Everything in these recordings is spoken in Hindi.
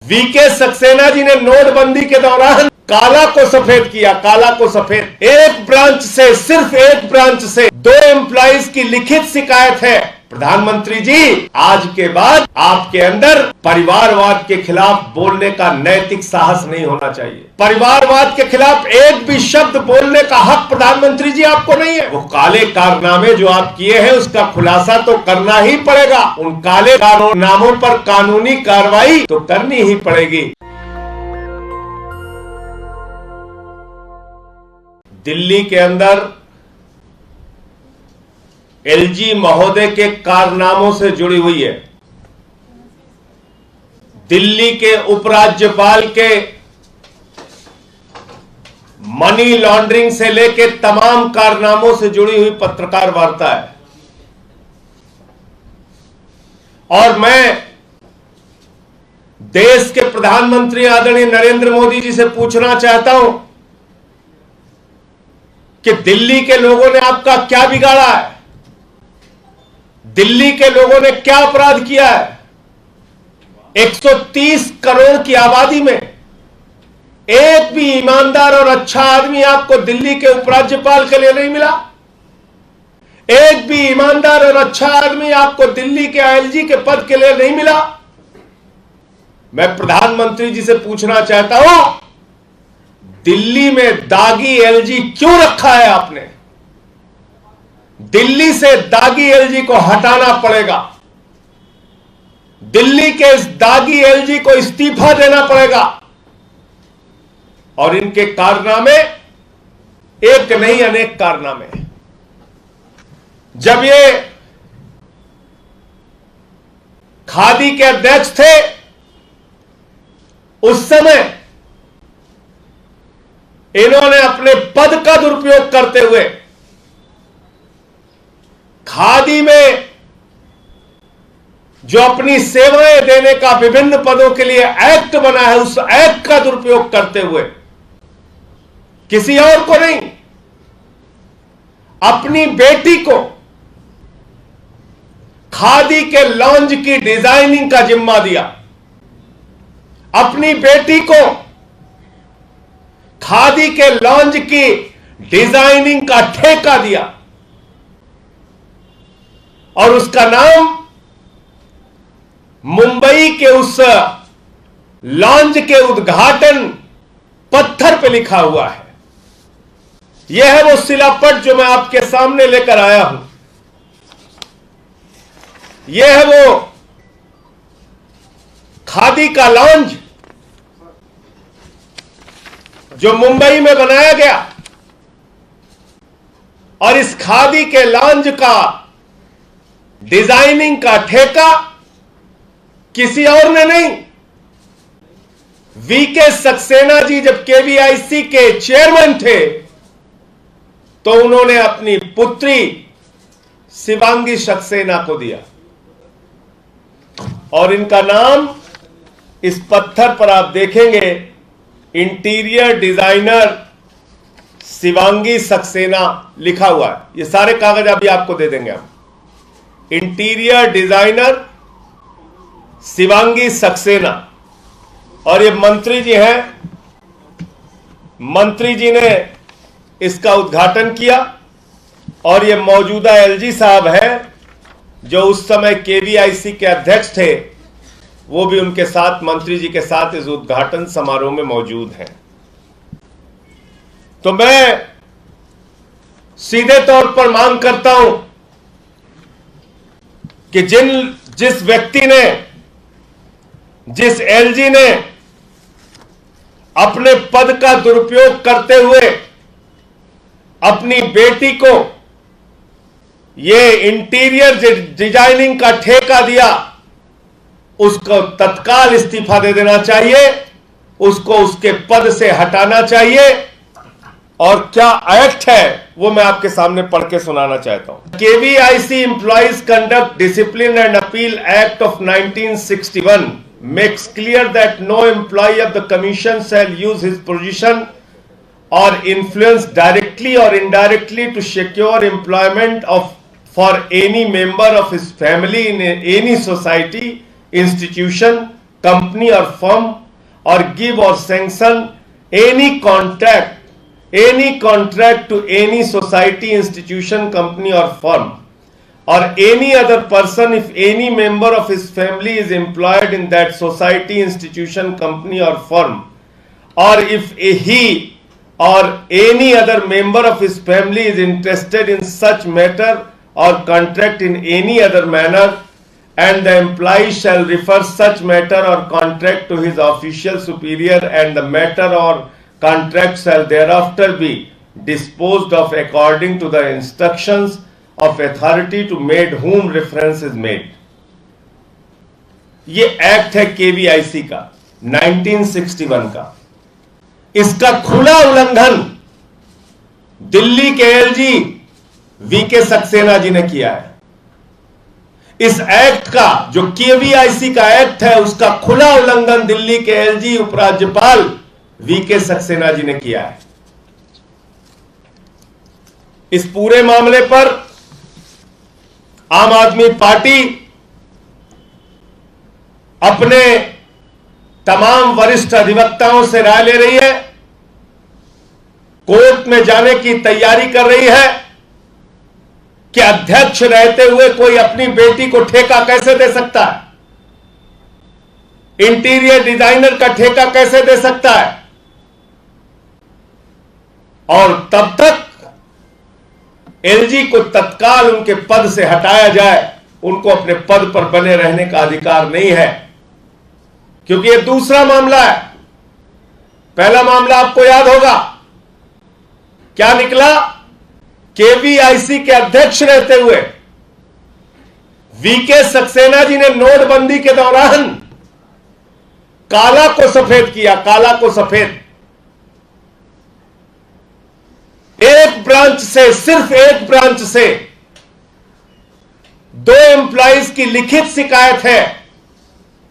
वीके सक्सेना जी ने नोटबंदी के दौरान काला को सफेद किया, काला को सफेद। एक ब्रांच से, सिर्फ एक ब्रांच से 2 एम्प्लॉइज की लिखित शिकायत है। प्रधानमंत्री जी, आज के बाद आपके अंदर परिवारवाद के खिलाफ बोलने का नैतिक साहस नहीं होना चाहिए। परिवारवाद के खिलाफ एक भी शब्द बोलने का हक प्रधानमंत्री जी आपको नहीं है। वो काले कारनामे जो आप किए हैं उसका खुलासा तो करना ही पड़ेगा। उन काले कारनामों पर कानूनी कार्रवाई तो करनी ही पड़ेगी। दिल्ली के अंदर एलजी महोदय के कारनामों से जुड़ी हुई है। दिल्ली के उपराज्यपाल के मनी लॉन्ड्रिंग से लेकर तमाम कारनामों से जुड़ी हुई पत्रकार वार्ता है। और मैं देश के प्रधानमंत्री आदरणीय नरेंद्र मोदी जी से पूछना चाहता हूं कि दिल्ली के लोगों ने आपका क्या बिगाड़ा है? दिल्ली के लोगों ने क्या अपराध किया है? 130 करोड़ की आबादी में एक भी ईमानदार और अच्छा आदमी आपको दिल्ली के उपराज्यपाल के लिए नहीं मिला। एक भी ईमानदार और अच्छा आदमी आपको दिल्ली के आईएलजी के पद के लिए नहीं मिला। मैं प्रधानमंत्री जी से पूछना चाहता हूं, दिल्ली में दागी एलजी क्यों रखा है आपने? दिल्ली से दागी एलजी को हटाना पड़ेगा। दिल्ली के इस दागी एलजी को इस्तीफा देना पड़ेगा। और इनके कारनामे एक नहीं अनेक कारनामे। जब ये खादी के अध्यक्ष थे उस समय इन्होंने अपने पद का दुरुपयोग करते हुए खादी में जो अपनी सेवाएं देने का विभिन्न पदों के लिए एक्ट बना है, उस एक्ट का दुरुपयोग करते हुए किसी और को नहीं, अपनी बेटी को खादी के लॉन्ज की डिजाइनिंग का जिम्मा दिया। अपनी बेटी को खादी के लॉन्ज की डिजाइनिंग का ठेका दिया और उसका नाम मुंबई के उस लॉन्ज के उद्घाटन पत्थर पे लिखा हुआ है। यह है वो शिलापट जो मैं आपके सामने लेकर आया हूं। यह है वो खादी का लॉन्ज जो मुंबई में बनाया गया। और इस खादी के लॉन्ज का डिजाइनिंग का ठेका किसी और ने नहीं, वीके सक्सेना जी जब केवीआईसी के चेयरमैन थे तो उन्होंने अपनी पुत्री शिवांगी सक्सेना को दिया। और इनका नाम इस पत्थर पर आप देखेंगे, इंटीरियर डिजाइनर शिवांगी सक्सेना लिखा हुआ है। ये सारे कागज अभी आपको दे देंगे हम। Interior designer Shivangi Saxena. और ये मंत्री जी हैं, मंत्री जी ने इसका उद्घाटन किया। और ये मौजूदा एलजी साहब हैं जो उस समय केवीआईसी के अध्यक्ष थे, वो भी उनके साथ, मंत्री जी के साथ इस उद्घाटन समारोह में मौजूद हैं। तो मैं सीधे तौर पर मांग करता हूं कि जिस व्यक्ति ने, जिस एलजी ने अपने पद का दुरुपयोग करते हुए अपनी बेटी को ये इंटीरियर डिजाइनिंग का ठेका दिया, उसको तत्काल इस्तीफा दे देना चाहिए, उसको उसके पद से हटाना चाहिए। और क्या एक्ट है वो मैं आपके सामने पढ़ के सुनाना चाहता हूं। KVIC employees conduct discipline and appeal act of 1961 makes clear that no employee of the commission shall use his position or influence directly or indirectly to secure employment for any member of his family in any society, institution, company or firm or give or sanction any contract to any society, institution, company or firm or any other person if any member of his family is employed in that society, institution, company or firm, or if he or any other member of his family is interested in such matter or contract in any other manner, and the employee shall refer such matter or contract to his official superior, and the matter or contract shall thereafter be disposed of according to the instructions of authority to made whom reference is made. ये एक्ट है केवीआईसी का 1961 का। इसका खुला उल्लंघन दिल्ली के एलजी वीके सक्सेना जी ने किया है। इस एक्ट का जो केवीआईसी का एक्ट है उसका खुला उल्लंघन दिल्ली के एलजी उपराज्यपाल वीके सक्सेना जी ने किया है। इस पूरे मामले पर आम आदमी पार्टी अपने तमाम वरिष्ठ अधिवक्ताओं से राय ले रही है, कोर्ट में जाने की तैयारी कर रही है कि अध्यक्ष रहते हुए कोई अपनी बेटी को ठेका कैसे दे सकता है, इंटीरियर डिजाइनर का ठेका कैसे दे सकता है, और तब तक एलजी को तत्काल उनके पद से हटाया जाए। उनको अपने पद पर बने रहने का अधिकार नहीं है, क्योंकि यह दूसरा मामला है। पहला मामला आपको याद होगा क्या निकला, केवीआईसी के अध्यक्ष रहते हुए वीके सक्सेना जी ने नोटबंदी के दौरान काला को सफेद किया, काला को सफेद। एक ब्रांच से, सिर्फ एक ब्रांच से 2 एम्प्लॉइज की लिखित शिकायत है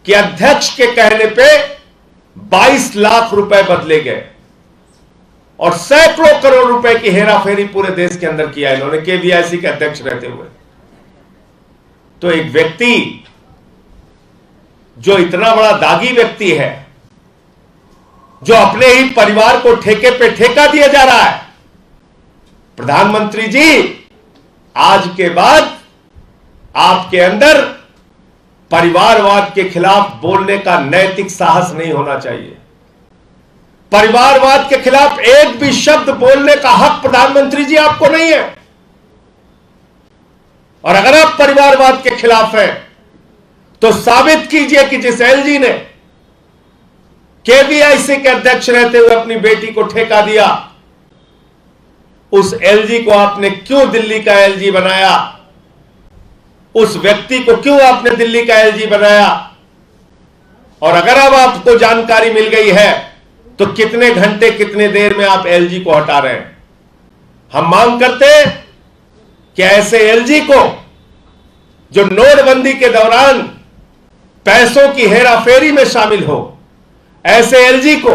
कि अध्यक्ष के कहने पे 22 लाख रुपए बदले गए और सैकड़ों करोड़ रुपए की हेराफेरी पूरे देश के अंदर किया इन्होंने केवीआईसी के अध्यक्ष रहते हुए। तो एक व्यक्ति जो इतना बड़ा दागी व्यक्ति है, जो अपने ही परिवार को ठेके पे ठेका दिया जा रहा है, प्रधानमंत्री जी आज के बाद आपके अंदर परिवारवाद के खिलाफ बोलने का नैतिक साहस नहीं होना चाहिए। परिवारवाद के खिलाफ एक भी शब्द बोलने का हक प्रधानमंत्री जी आपको नहीं है। और अगर आप परिवारवाद के खिलाफ हैं तो साबित कीजिए कि जिस एलजी ने केवीआईसी के अध्यक्ष रहते हुए अपनी बेटी को ठेका दिया, उस एलजी को आपने क्यों दिल्ली का एलजी बनाया, उस व्यक्ति को क्यों आपने दिल्ली का एलजी बनाया। और अगर अब आपको जानकारी मिल गई है तो कितने घंटे कितने देर में आप एलजी को हटा रहे हैं। हम मांग करते हैं कि ऐसे एलजी को जो नोटबंदी के दौरान पैसों की हेराफेरी में शामिल हो, ऐसे एलजी को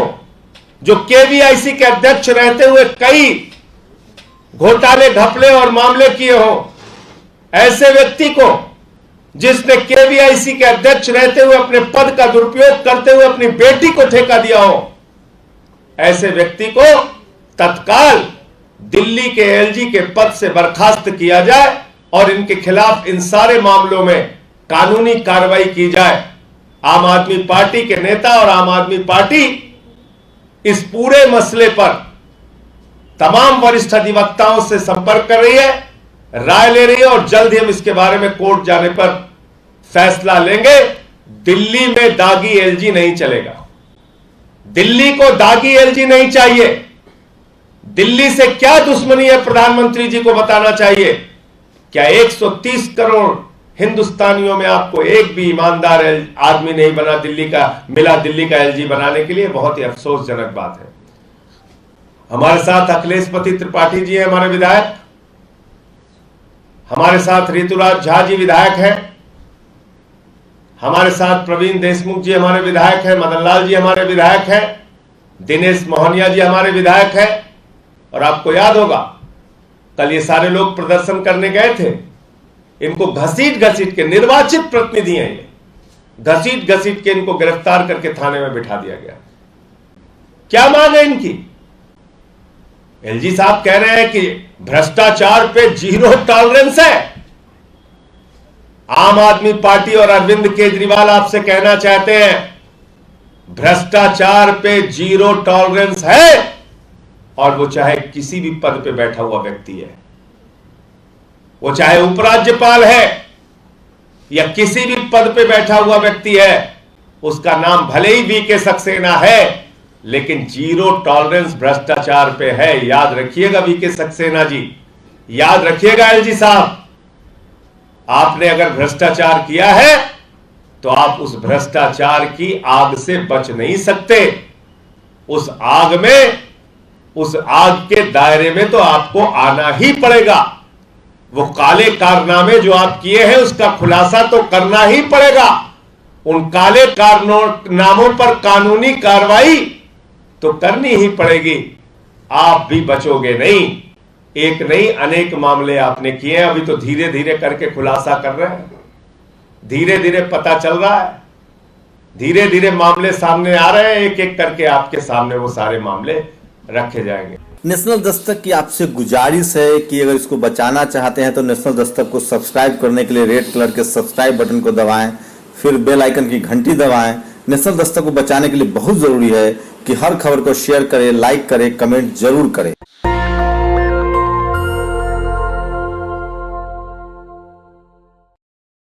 जो केवीआईसी के अध्यक्ष रहते हुए कई घोटाले घपले और मामले किए हो, ऐसे व्यक्ति को जिसने केवीआईसी के अध्यक्ष रहते हुए अपने पद का दुरुपयोग करते हुए अपनी बेटी को ठेका दिया हो, ऐसे व्यक्ति को तत्काल दिल्ली के एलजी के पद से बर्खास्त किया जाए और इनके खिलाफ इन सारे मामलों में कानूनी कार्रवाई की जाए। आम आदमी पार्टी के नेता और आम आदमी पार्टी इस पूरे मसले पर तमाम वरिष्ठ अधिवक्ताओं से संपर्क कर रही है, राय ले रही है और जल्द ही हम इसके बारे में कोर्ट जाने पर फैसला लेंगे। दिल्ली में दागी एलजी नहीं चलेगा, दिल्ली को दागी एलजी नहीं चाहिए। दिल्ली से क्या दुश्मनी है प्रधानमंत्री जी को बताना चाहिए। क्या 130 करोड़ हिंदुस्तानियों में आपको एक भी ईमानदार आदमी नहीं बना दिल्ली का एलजी बनाने के लिए? बहुत ही अफसोसजनक बात है। हमारे साथ अखिलेशपति त्रिपाठी जी हैं, हमारे विधायक, हमारे साथ ऋतुराज झा जी विधायक हैं, हमारे साथ प्रवीण देशमुख जी हमारे विधायक हैं, मदन लाल जी हमारे विधायक हैं, दिनेश मोहनिया जी हमारे विधायक हैं। और आपको याद होगा कल ये सारे लोग प्रदर्शन करने गए थे, इनको घसीट घसीट के, निर्वाचित प्रतिनिधि हैं ये, घसीट घसीट के इनको गिरफ्तार करके थाने में बिठा दिया गया। क्या मांग है इनकी? एलजी साहब कह रहे हैं कि भ्रष्टाचार पे जीरो टॉलरेंस है। आम आदमी पार्टी और अरविंद केजरीवाल आपसे कहना चाहते हैं भ्रष्टाचार पे जीरो टॉलरेंस है, और वो चाहे किसी भी पद पे बैठा हुआ व्यक्ति है, वो चाहे उपराज्यपाल है या किसी भी पद पे बैठा हुआ व्यक्ति है, उसका नाम भले ही वीके सक्सेना है, लेकिन जीरो टॉलरेंस भ्रष्टाचार पे है। याद रखिएगा वीके सक्सेना जी, याद रखिएगा एलजी साहब, आपने अगर भ्रष्टाचार किया है तो आप उस भ्रष्टाचार की आग से बच नहीं सकते। उस आग में, उस आग के दायरे में तो आपको आना ही पड़ेगा। वो काले कारनामे जो आप किए हैं उसका खुलासा तो करना ही पड़ेगा। उन काले कारनामों पर कानूनी कार्रवाई तो करनी ही पड़ेगी। आप भी बचोगे नहीं। एक नहीं अनेक मामले आपने किए हैं, अभी तो धीरे धीरे करके खुलासा कर रहे हैं, धीरे धीरे पता चल रहा है, धीरे धीरे मामले सामने आ रहे हैं, एक एक करके आपके सामने वो सारे मामले रखे जाएंगे। नेशनल दस्तक की आपसे गुजारिश है कि अगर इसको बचाना चाहते हैं तो नेशनल दस्तक को सब्सक्राइब करने के लिए रेड कलर के सब्सक्राइब बटन को दबाएं, फिर बेल आइकन की घंटी दबाएं। नेशनल दस्तक को बचाने के लिए बहुत जरूरी है कि हर खबर को शेयर करें, लाइक करें, कमेंट जरूर करें।